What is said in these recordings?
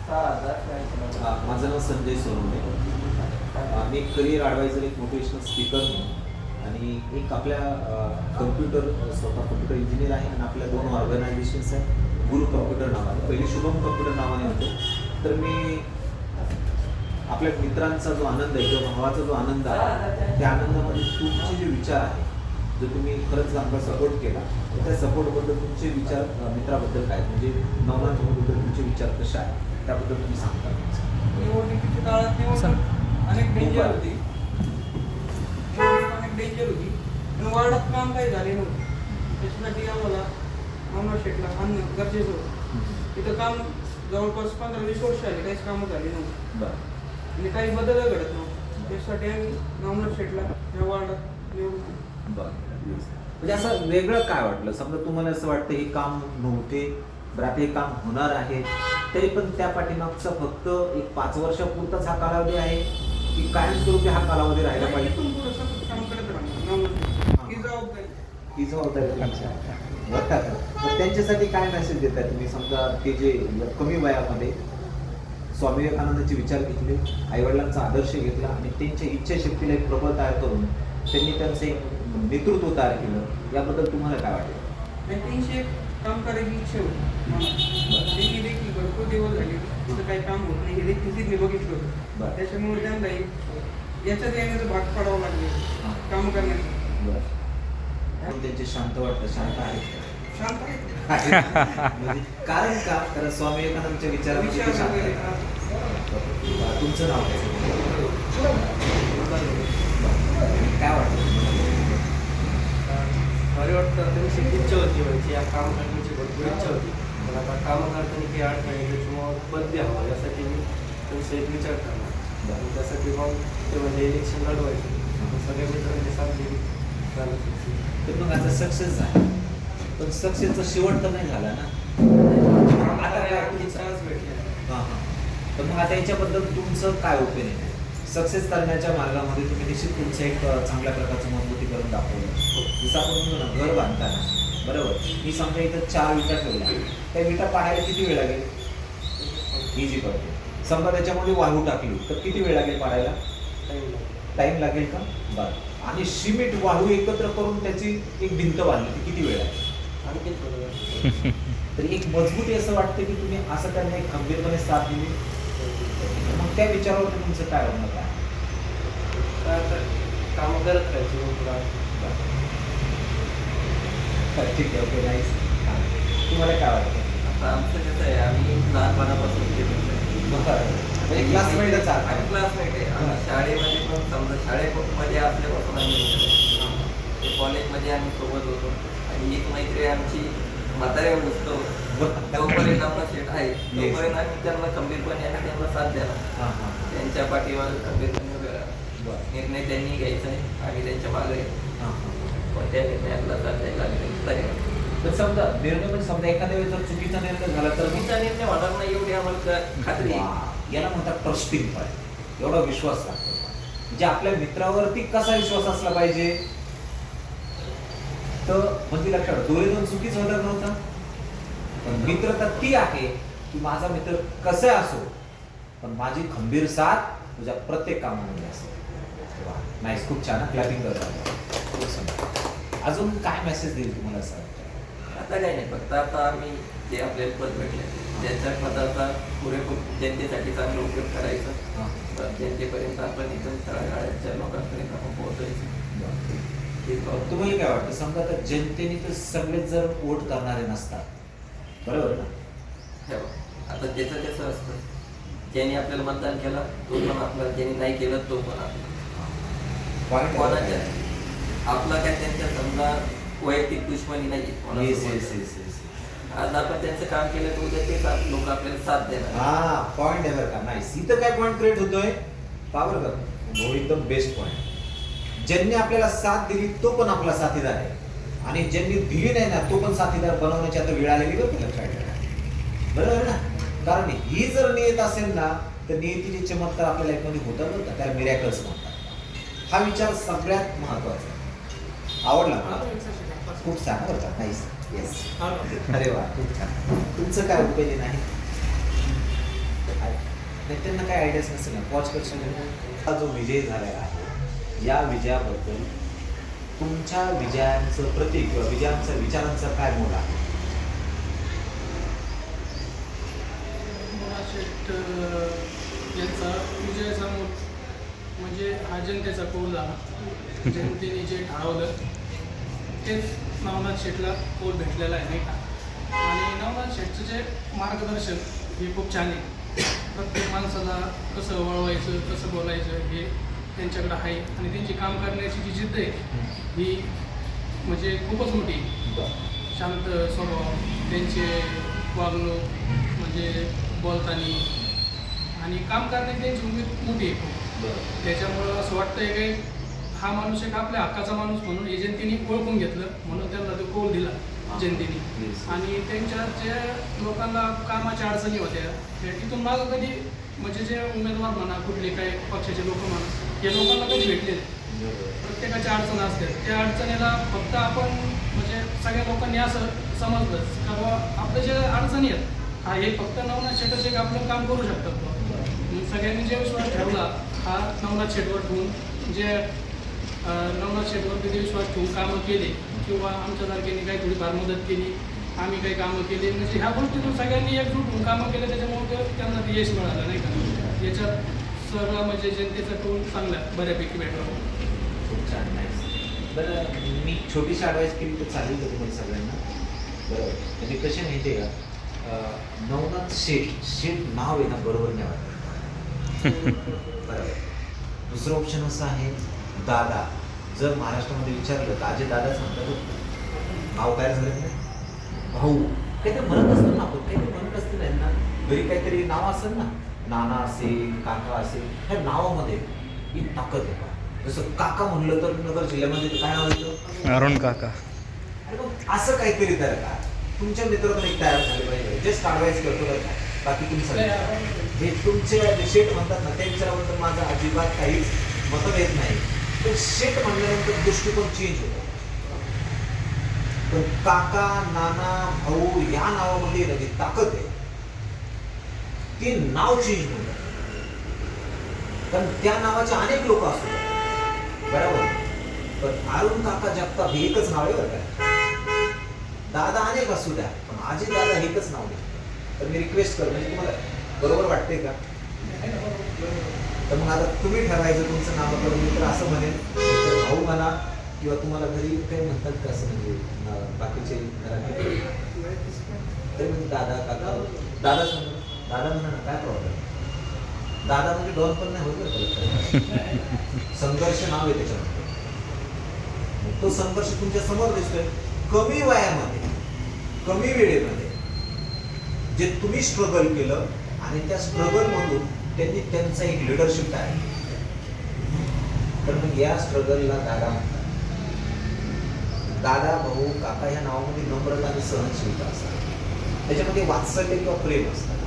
माझं नाव संजय सोनवणे. मी एक career adviser, एक मोटिवेशनल स्पीकर आणि एक आपल्या स्वतः कम्प्युटर इंजिनियर आहे आणि आपल्या 2 ऑर्गनायझेशन्स आहेत. गुरु कम्प्युटर नावाने, पहिली शुभम कम्प्युटर नावाने होते. तर मी आपल्या मित्रांचा जो आनंद आहे किंवा भावाचा जो आनंद आहे त्या आनंदामध्ये तुमचे जे विचार आहे, जर तुम्ही खरंच आमचा सपोर्ट केला तर त्या सपोर्टबद्दल तुमचे विचार मित्राबद्दल काय, म्हणजे नवनाथबद्दल तुमचे विचार कसे आहेत त्याबद्दल तुम्ही सांगता. निवडणुकीच्या काळात निवडणूक अनेक डेंजर होती, पण वार्डात काम काही झाले नव्हते. त्याच्यासाठी आम्हाला नवनाथ शेटला आणणं गरजेचं होतं. इथं काम जवळपास 15-20 वर्ष आले, काहीच कामं झाली नव्हती आणि काही बदल घडत नव्हते. त्यासाठी आम्ही नवनाथ शेटला या वार्डात निवडून. म्हणजे असं वेगळं काय वाटलं, समजा तुम्हाला असं वाटतं हे काम नव्हते, बरं आता हे काम होणार आहे, तरी पण त्या पाठीमागचा फक्त एक 5 वर्षापुरताच हा कालावधी आहे की कायमस्वरूपी हा कालावधी राहिला पाहिजे? काम करत राहणार ही जबाबदारी त्यांच्यासाठी काय मेसेज देतात तुम्ही? समजा ते जे कमी वयामध्ये स्वामी विवेकानंदांचे विचार घेतले, आईवडिलांचा आदर्श घेतला आणि त्यांच्या इच्छाशक्तीला एक प्रबळ तयार करून त्यांनी त्यांचं एक नेतृत्व तयार केलं, याबद्दल तुम्हाला काय वाटतं? त्यांची काम करायची इच्छा होती. देखील भरपूर दिवस झाले तिथं काही काम होत नाही, हे देखील मी बघितलं होतं. त्याच्यामुळे त्यांना याच्यात येण्याचं भाग पडावं लागले काम करण्याचं. त्यांचे शांत वाटतं, शांत आहे शांत आहे म्हणजे कारण का? कारण स्वामी विवेकानंदच्या विचारामध्ये ते शांत आहे. तुमचं नाव काय वाटतं? बरे वाटतं. त्यांची इच्छा होती, म्हणजे या काम करण्याची भरपूर इच्छा होती, पण आता कामं करताना काही अडचण आहे, त्याच्यामुळं पद द्यावं यासाठी मी त्यांचा एक विचार करणार आणि त्यासाठी मग ते म्हणजे इलेक्शन लढवायचे. सगळ्या मित्रांनी साथ दिली, चालत. तर मग आता सक्सेस झाला, पण सक्सेसचा शेवट तर नाही झाला ना. आता काय चान्स भेटले. हां. तर मग आता याच्याबद्दल तुमचं काय ओपिनियन आहे? सक्सेस करण्याच्या मार्गामध्ये तुम्ही निश्चित तुमचं एक चांगल्या प्रकारचं मजबूतीकरण दाखवलं. जसं आपण म्हणतो ना, घर बांधताना बरोबर, मी समजा इथं 4 विटा ठेवल्या, त्या विटा पाडायला किती वेळ लागेल? इझी पडते. समजा त्याच्यामध्ये वाळू टाकली तर किती वेळ लागेल पाडायला? टाईम लागेल का? बरं. आणि सिमेंट वाळू एकत्र करून त्याची एक भिंत बांधली ती किती वेळ लागेल? तर एक मजबूती असं वाटतं की तुम्ही असं त्यांना एक खंबीरपणे साथ दिली, मग त्या विचारावर तुमचं काय होणार काय? कामं करत राहायची. ठीक आहे, ओके, नाईस. तुम्हाला काय वाटतं? आता आमचं कसं आहे, आम्ही लहानपणापासून म्हणजे क्लासमेटच आहात. आम्ही क्लासमेट आहे. आम्ही शाळेमध्ये पण समजा शाळेमध्ये असल्यापासून आम्ही ते कॉलेजमध्ये आम्ही सोबत होतो आणि एक मैत्री आमची म्हातारे होतो तोपर्यंत आम्हाला सेट आहे, तोपर्यंत आम्ही त्यांना खंबीरपणे आणि त्यांना साथ द्यावा. त्यांच्या पाठीवर खंबीरपणे निर्णय त्यांनी घ्यायचा आहे, आम्ही त्यांच्या मागे कोणत्या निर्णयाला साथ द्यायला लागले. तर समजा निर्णय पण समजा एखाद्या वेळेस जर चुकीचा निर्णय झाला तर तुमचा निर्णय होणार नाही एवढी आम्हाला खात्री आहे. याला म्हणतात ट्रस्टिंग पाहिजे, एवढा विश्वास लागतो. म्हणजे आपल्या मित्रावरती कसा विश्वास असला पाहिजे, तर म्हणजे लक्षात दोघेजण चुकीच होणार नव्हता, पण मित्रता ती आहे की माझा मित्र कसा असो पण माझी खंबीर साथ तुझ्या प्रत्येक कामामध्ये असेल. नाईस, खूप छान. क्लॅपिंग करतो. अजून काय मेसेज देईल तुम्हाला सर? आता काही नाही, फक्त आता आम्ही जे आपल्याला पद भेटले त्याच्या पदाचा पुरेपूर जनतेसाठी चांगला उपयोग करायचा, जनतेपर्यंत आपण इथून तळागाळाच्या लोकांपर्यंत आपण पोहोचायचं. तुम्हाला काय वाटतं? समजा आता जनतेने तर सगळेच जर वोट करणारे नसतात, बरोबर ना? आता त्याचं कसं असतं, ज्याने आपल्याला मतदान केलं तो पण आपला, ज्याने नाही केलं तो पण आपला. कोणाच्या आपला काय त्यांच्या समजा वैयक्तिक दुश्मनी नाही. आज आपण त्यांचं काम केलं तर उद्या तेच लोक आपल्याला साथ देणार. हा पॉइंट आहे बरं का. नाईस. इथं काय पॉइंट क्रिएट होतोय पावर का? हो, एकदम बेस्ट पॉइंट. ज्यांनी आपल्याला साथ दिली तो पण आपला साथीदार आहे आणि ज्यांनी दिली नाही ना तो पण साथीदार बनवण्याची आता वेळ आलेली बरं, लक्षात ठेवा. बरोबर ना? कारण ही जर नियत असेल ना तर नियतीचे चमत्कार आपल्या लाईफमध्ये होतात बरं का, त्याला मिरॅकल्स म्हणतात. हा विचार सगळ्यात महत्वाचा. आवडला खूप छान बरं का. नाईस. येस. अरे वा, खूप छान. तुमचं काय ओपिनियन आहे? नाही त्यांना काय आयडियाच नसेल ना वॉच करशील हा जो विजय झालेला आहे या विजयाबद्दल तुमच्या विजयांचं प्रतीक किंवा विजयांचा विचारांचा काय मोल आहे? नवनाथ शेठ यांचा विजयाचा मूळ म्हणजे हा जनतेचा कौल झाला. जनतेने जे ठरवलं तेच नवनाथ शेठला कौल भेटलेला आहे नाही का. आणि नवनाथ शेठचं जे मार्गदर्शन हे खूप छान आहे. प्रत्येक माणसाला कसं वळवायचं कसं बोलायचं हे त्यांच्याकडं आहे. आणि त्यांची काम करण्याची जी जिद्द आहे ही म्हणजे खूपच मोठी आहे. शांत स्वभाव, त्यांचे वागणूक म्हणजे बोलताना आणि काम करण्याची त्यांची उमेद मोठी आहे खूप. त्याच्यामुळं असं वाटतंय की हा माणूस एक आपल्या हक्काचा माणूस म्हणून एजंतीने ओळखून घेतलं म्हणून त्यांना तो कौल दिला जनतेने. आणि त्यांच्या जे लोकांना कामाच्या अडचणी होत्या त्या इथून मागं कधी म्हणजे जे उमेदवार म्हणा कुठले काही पक्षाचे लोक म्हणा या लोकांना कधी भेटले नाही. प्रत्येकाच्या अडचणी असतात. त्या अडचणीला फक्त आपण म्हणजे सगळ्या लोकांनी असं समजलं का बाबा आपल्या जे अडचणी आहेत हा हे फक्त नवनाथ शेठच एक आपलं काम करू शकतात. सगळ्यांनी जे विश्वास ठेवला हा नवनाथ शेठवर ठेवून जे नवनाथ शेठवर किती विश्वास ठेवून कामं केले किंवा आमच्यासारख्यांनी काही थोडीफार मदत केली आम्ही काही कामं केली म्हणजे ह्या गोष्टीतून सगळ्यांनी एकजूट होऊन कामं केले त्याच्यामुळे त्यांना ते यश मिळालं नाही का. याच्यात सगळं म्हणजे जनतेचा टोल चांगला बऱ्यापैकी भेटला. खूप छान नाही. बरं मी छोटीशी ॲडवाईस केली तर चालेल का तुम्हाला सगळ्यांना? बरं म्हणजे कसे माहिती आहे का नवनाथ शेठ नाव आहे ना बरोबर नाही वाटत. बरोबर. दुसरं ऑप्शन असं आहे दादा. जर महाराष्ट्रामध्ये विचारलं तर अजय दादाच म्हणतात नाव तयार झालं नाही. भाऊ काहीतरी म्हणत असतं ना आपण काहीतरी म्हणत असतं ना यांना घरी काहीतरी नाव असेल ना नाना असेल काका असेल ह्या नावामध्ये ही ताकद आहे. जसं काका म्हणलं तर नगर जिल्ह्यामध्ये काय नाव येतं? अरुण काका. अरे मग असं काहीतरी तर का तुमच्या मित्रातून एक तयार झाले पाहिजे. जस्ट ॲडवाईस करतो बरं का. बाकी तुमचं हे तुमचे शेठ म्हणतात ना त्या विचाराबद्दल माझं अजिबात काहीच मतभेद नाही. पण शेठ म्हणल्यानंतर दृष्टिकोन चेंज होतो. पण काका नाना भाऊ या नावामध्ये ना जी ताकद आहे ते नाव चेंज होतं. कारण त्या नावाचे अनेक लोक असतात बरोबर. पण अरुण काका जगताप हे एकच नाव आहे बरं का. दादा अनेक असू द्या पण अजय दादा एकच नाव आहे. तर मी रिक्वेस्ट करतो म्हणजे तुम्हाला बरोबर वाटते का? तर मग आता तुम्ही ठरवायचं तुमचं नामकरण. मी तर असं म्हणेन तर भाऊ म्हणा किंवा तुम्हाला घरी काही म्हणतात का असं म्हणजे बाकीचे घरातले तरी म्हणजे दादा काका दादाच म्हणतो. दादा म्हणा ना काय प्रॉब्लेम. दादा म्हणजे डॉन पण नाही होत बरं. संघर्ष नाव आहे त्याच्यामध्ये. तो संघर्ष तुमच्या समोर दिसतोय. कमी वयामध्ये कमी वेळेमध्ये जे तुम्ही स्ट्रगल केलं आणि त्या स्ट्रगल मधून त्यांनी त्यांचा एक लिडरशिप तयार केला. तर मग या स्ट्रगलला दादा म्हणतात. दादा भाऊ काका या नावामध्ये नम्रता आणि सहनशीलता असतात. त्याच्यामध्ये वात्सल्य किंवा प्रेम असतात.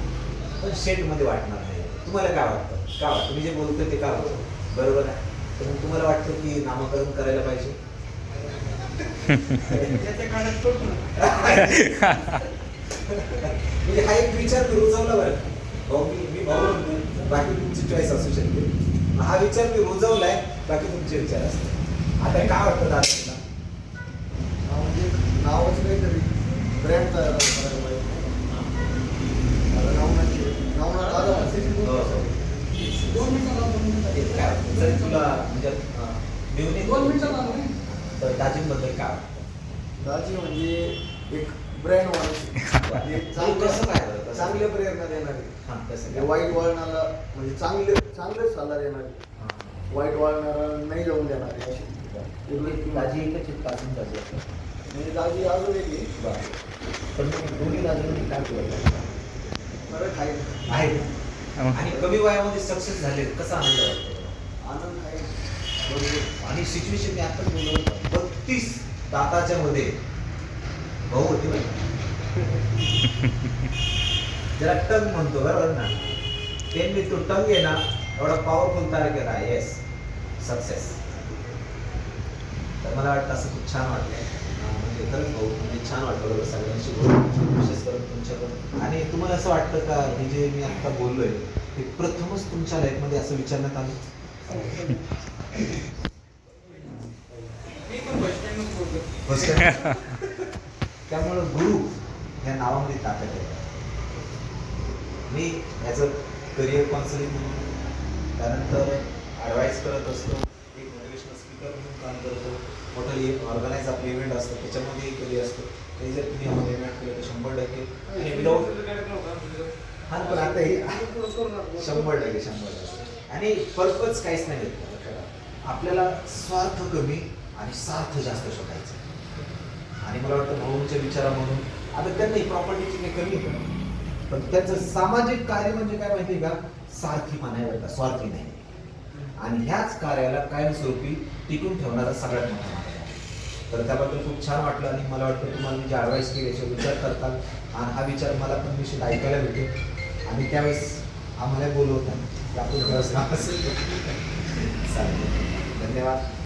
पण शेठमध्ये वाटणार नाही. तुम्हाला काय वाटतं? काय वाटतं? मी जे बोलतोय ते काय होतं बरोबर आहे. तर मग तुम्हाला वाटतं की नामकरण करायला पाहिजे? त्याच्या काळात तो म्हणजे हा एक विचार मी रुजवला बरं. भाऊ मी भाऊ म्हणतो बाकी तुमची चॉईस असू शकते. हा विचार मी रुजवलाय बाकी तुमचे विचार असतात. आता काय वाटतं दादा? म्हणजे नावाचं काहीतरी ब्रँड तयार करायला पाहिजे. आता नावनाथ दादा दोन मिनिटं काय जरी तुला म्हणजे दोन मिनिटं तर दाजींबद्दल काय वाटतं? दाजी म्हणजे एक ब्रँड वाढायची कसं काय बरं? कसं? चांगल्या प्रेरणा देणारी. हां कसं म्हणजे काय? वाईट वळणाला म्हणजे चांगलेच सल्ला देणारी. वाईट वळणारा नाही जाऊन देणारी अशी दाजी एकच आहेत का अजून दाजी आहेत? म्हणजे दाजी अजून एक आहे. बरं. पण मग दोन्ही दाजीमध्ये काय केलं फरक आहे. आहे आणि कमी वयामध्ये सक्सेस झाले कसा आनंद वाटतो? आनंद आहे. आणि सिच्युएशन मी आता बोललो 32 दाताच्या मध्ये भाऊ होते जरा टंग म्हणतो बरोबर ना. त्यांनी तो टंग आहे ना एवढा पॉवरफुल तयार केला. Yes success. तर मला वाटतं असं खूप छान वाटलं. म्हणजे म्हणजे खरंच भाऊ म्हणजे छान वाटलं बरं सगळ्यांशी बोलून, विशेष करून तुमच्याकडून. आणि तुम्हाला असं वाटतं का हे जे मी आता बोललोय ते प्रथमच तुमच्या लाईफमध्ये असं विचारण्यात आलं? मी पण बस स्टँडमध्ये बोलतो. फर्स्ट त्यामुळं गुरु या नावामध्ये ताकद आहे. मी ॲज अ करिअर काउन्सिलिंग म्हणून त्यानंतर ॲडवाईस करत असतो, एक मोटिवेशनल स्पीकर म्हणून काम करतो, मोठं ऑर्गनाईज आपले इव्हेंट असतं त्याच्यामध्ये कधी असतो, ते जर तुम्ही आम्हाला इव्हेंट केलं तर 100% आणि विदाऊट हा पण आता हे 100% आणि पर्पज काहीच नाही घेतलं. आपल्याला स्वार्थ कमी आणि सार्थ जास्त शोधायचं. आणि मला वाटतं भाऊंच्या विचारामधून आता त्यांनी प्रॉपर्टीची काही कमी आहे पण त्याचं सामाजिक कार्य म्हणजे काय माहिती आहे का, सारखी म्हणायला स्वार्थी नाही. आणि ह्याच कार्याला कायमस्वरूपी टिकून ठेवणारा सगळ्यात मोठा मार्ग आहे. तर त्याबद्दल खूप छान वाटलं आणि मला वाटतं तुम्हाला मी जे ॲडवाईस केली याचा विचार करताल आणि हा विचार मला पण निश्चित ऐकायला भेटेल आणि त्यावेळेस आम्हाला बोलवतात की आपण व्यवस्था असेल. चालेल, धन्यवाद.